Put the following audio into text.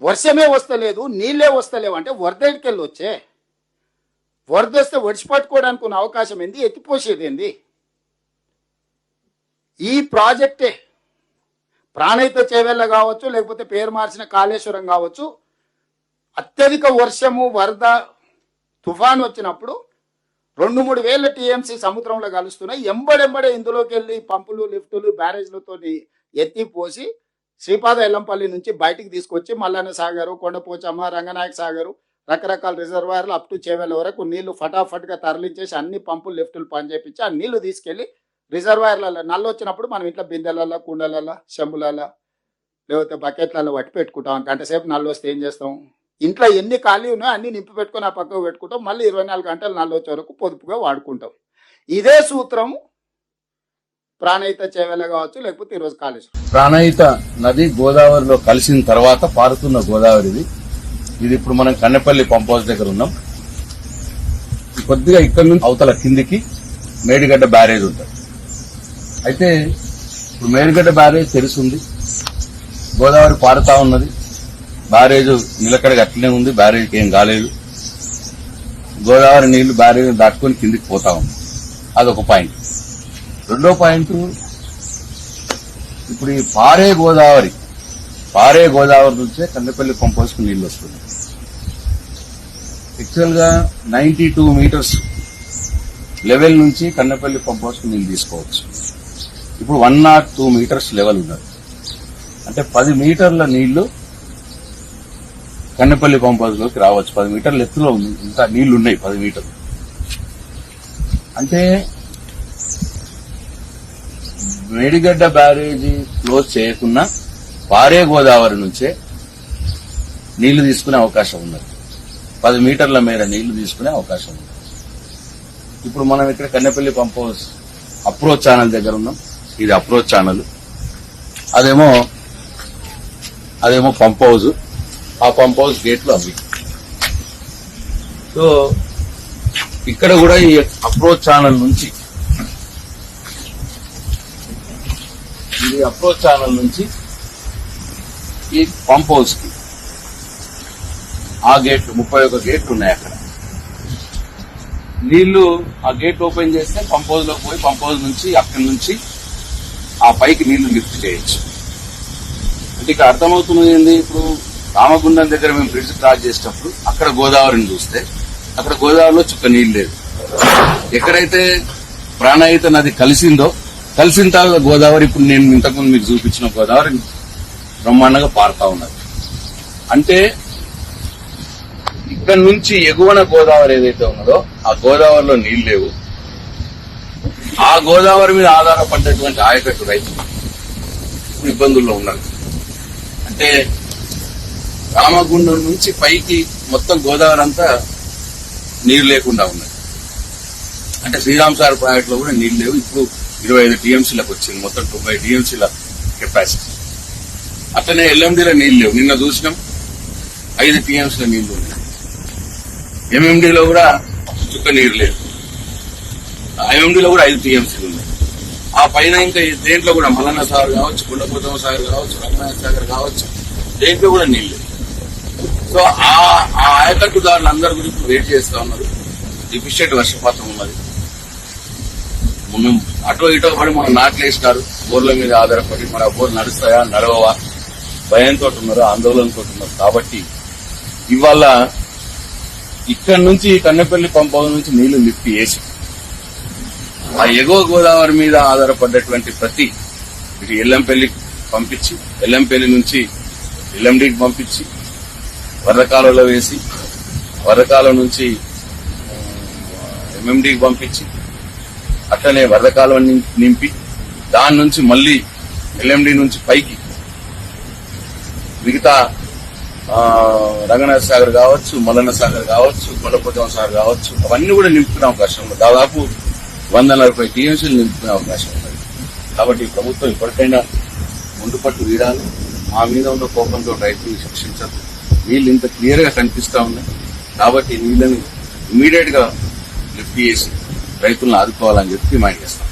వర్షమే వస్తలేదు, నీళ్ళే వస్తలేవు అంటే వరదకెళ్ళి వచ్చే వరద వస్తే ఒడిచిపట్టుకోవడానికి ఉన్న అవకాశం ఏంది, ఎత్తిపోసేది ఏంది? ఈ ప్రాజెక్టే ప్రాణహిత చేవెళ్ళ కావచ్చు, లేకపోతే పేరు మార్చిన కాళేశ్వరం కావచ్చు, అత్యధిక వర్షము వరద తుఫాన్ వచ్చినప్పుడు 2-3 వేల టీఎంసీ సముద్రంలో కలుస్తున్నాయి. ఎంబడెంబడే ఇందులోకి వెళ్ళి పంపులు, లిఫ్టులు, బ్యారేజ్లతో ఎత్తిపోసి శ్రీపాద ఎల్లంపల్లి నుంచి బయటికి తీసుకొచ్చి మల్లన్న సాగరు, కొండపోచమ్మ, రంగనాయక సాగరు, రకరకాల రిజర్వాయర్లు అప్ టు చేవెళ్ళ వరకు నీళ్లు ఫటాఫట్గా తరలించేసి అన్ని పంపులు, లిఫ్టులు పనిచేపించి ఆ నీళ్లు తీసుకెళ్లి రిజర్వాయర్లలో నల్లు వచ్చినప్పుడు మనం ఇంట్లో బిందెలలో, కుండలలో, చెంబులలో, లేకపోతే బకెట్లలో పట్టి పెట్టుకుంటాం. గంట సేపు నల్లు వస్తే ఏం చేస్తాం? ఇంట్లో ఎన్ని ఖాళీ ఉన్నాయో అన్ని నింపి పెట్టుకుని ఆ పక్కకు పెట్టుకుంటాం. మళ్ళీ 24 గంటలు నల్లు వచ్చే వరకు పొదుపుగా వాడుకుంటాం. ఇదే సూత్రం ప్రాణహిత చేవెళ్ళ కావచ్చు, లేకపోతే ఈరోజు కాళేశ్వరం. ప్రాణహిత నది గోదావరిలో కలిసిన తర్వాత పారుతున్న గోదావరిది. ఇది ఇప్పుడు మనం కన్నెపల్లి పంప్ హౌస్ దగ్గర ఉన్నాం. కొద్దిగా ఇక్కడ నుంచి అవతల కిందికి మేడిగడ్డ బ్యారేజ్ ఉంటుంది. అయితే ఇప్పుడు మేడిగడ్డ బ్యారేజ్ తెరిచింది, గోదావరి పారుతా ఉన్నది. బ్యారేజ్ నిలకడగా అట్లనే ఉంది, బ్యారేజ్కి ఏం కాలేదు. గోదావరి నీళ్లు బ్యారేజ్ దాటుకొని కిందికి పోతా ఉంది. అదొక పాయింట్. రెండో పాయింట్, ఇప్పుడు ఈ పారే గోదావరి నుంచే కన్నెపల్లి పంప్ హౌస్ కు నీళ్లు వస్తుంది. యాక్చువల్ గా 92 మీటర్స్ లెవెల్ నుంచి కన్నెపల్లి పంప్ హౌస్ కు నీళ్లు తీసుకోవచ్చు. ఇప్పుడు 102 మీటర్స్ లెవెల్ ఉన్నది. అంటే 10 మీటర్ల నీళ్లు కన్నెపల్లి పంప్ హౌస్ లోకి రావచ్చు. 10 మీటర్ల ఎత్తులో ఉంది, ఇంకా నీళ్లు ఉన్నాయి 10 మీటర్లు. అంటే మేడిగడ్డ బ్యారేజీ క్లోజ్ చేయకున్నా పారే గోదావరి నుంచే నీళ్లు తీసుకునే అవకాశం ఉన్నది. 10 మీటర్ల మేర నీళ్లు తీసుకునే అవకాశం ఉంది. ఇప్పుడు మనం ఇక్కడ Kannepalli pump house approach channel దగ్గర ఉన్నాం. ఇది అప్రోచ్ ఛానల్, అదేమో పంప్ హౌస్. ఆ పంప్ హౌస్ గేట్లు అవి. సో ఇక్కడ కూడా ఈ అప్రోచ్ ఛానల్ నుంచి ఈ పంప్ హౌస్ కి ఆ గేట్లు 31 గేట్లు ఉన్నాయి. అక్కడ నీళ్లు ఆ గేట్ ఓపెన్ చేస్తే పంప్ హౌస్ లోకి పోయి పంప్ హౌస్ నుంచి అక్కడి నుంచి ఆ పైకి నీళ్లు లిఫ్ట్ చేయొచ్చు. అంటే ఇక్కడ అర్థమవుతున్నది ఏంది, ఇప్పుడు రామగుండం దగ్గర మేము బ్రిడ్జ్ క్రాస్ చేసేటప్పుడు అక్కడ గోదావరిని చూస్తే అక్కడ గోదావరిలో చుక్క నీళ్ళు లేదు. ఎక్కడైతే ప్రాణహిత నది కలిసిన తర్వాత గోదావరి, ఇప్పుడు నేను ఇంతకుముందు మీకు చూపించిన గోదావరి బ్రహ్మాండంగా పారుతా ఉన్నది. అంటే ఇక్కడ నుంచి ఎగువన గోదావరి ఏదైతే ఉన్నదో ఆ గోదావరిలో నీళ్లు లేవు. ఆ గోదావరి మీద ఆధారపడ్డటువంటి ఆయకట్టు రైతులు ఇబ్బందుల్లో ఉన్నారు. అంటే రామగుండం నుంచి పైకి మొత్తం గోదావరి అంతా నీరు లేకుండా ఉన్నది. అంటే శ్రీరామ్ సార్ ప్రాజెక్ట్ లో కూడా నీళ్లు లేవు. ఇప్పుడు 25 టీఎంసీలకు వచ్చింది, మొత్తం 90 టీఎంసీల కెపాసిటీ. అట్లనే ఎల్ఎండీలో నీళ్లు లేవు. నిన్న చూసినాం 5 టీఎంసీల నీళ్లు ఉన్నాయి. ఎంఎండీలో కూడా చుక్క నీరు లేదు. ఐఎండీలో కూడా 5 టీఎంసీలు ఉన్నాయి. ఆ పైన ఇంకా దేంట్లో కూడా మల్లన్న సాగర్ కావచ్చు, కొండపోచమ్మ సాగర్ కావచ్చు, రంగనాయక సాగర్ కావచ్చు, దేంట్లో కూడా నీళ్లు లేవు. సో ఆ ఆయకట్టుదారులు అందరి గురించి వెయిట్ చేస్తా ఉన్నారు. డిఫిషియెంట్ వర్షపాతం ఉన్నది. అటో ఇటో పడి మనం నాట్లేసినారు, బోర్ల మీద ఆధారపడి మన బోర్లు నడుస్తాయా నడవవా భయంతో ఉన్నారు, ఆందోళనతో ఉన్నారు. కాబట్టి ఇవాళ ఇక్కడ నుంచి కన్నెపల్లి పంప్ హౌస్ నుంచి నీళ్లు లిఫ్ట్ చేసి ఆ ఎగువ గోదావరి మీద ఆధారపడ్డటువంటి ప్రతి ఇటు ఎల్లంపల్లికి పంపించి, ఎల్లంపల్లి నుంచి ఎల్ఎండికి పంపించి, వరదకాలలో వేసి, వరదకాలం నుంచి ఎంఎండికి పంపించి, అట్లనే వరదకాలం నింపి దాని నుంచి మళ్లీ ఎల్ఎండి నుంచి పైకి మిగతా రంగనాథ సాగర్ కావచ్చు, మల్లన్న సాగర్ కావచ్చు, కొండపోచమ్మ సాగర్ కావచ్చు, అవన్నీ కూడా నింపుకునే అవకాశం ఉంది. దాదాపు 140 టీఎంసీలు నింపుకునే అవకాశం ఉంది. కాబట్టి ప్రభుత్వం ఇప్పటికైనా ముందు పట్టు వీడాలి. ఆ మీద ఉన్న కోపంతో రైతులు శిక్షించదు. నీళ్లు ఇంత క్లియర్ గా కనిపిస్తా ఉన్నాయి. కాబట్టి నీళ్లను ఇమీడియట్ గా లిఫ్ట్ చేసి రైతులను ఆదుకోవాలని చెప్పి డిమాండ్ చేస్తాం.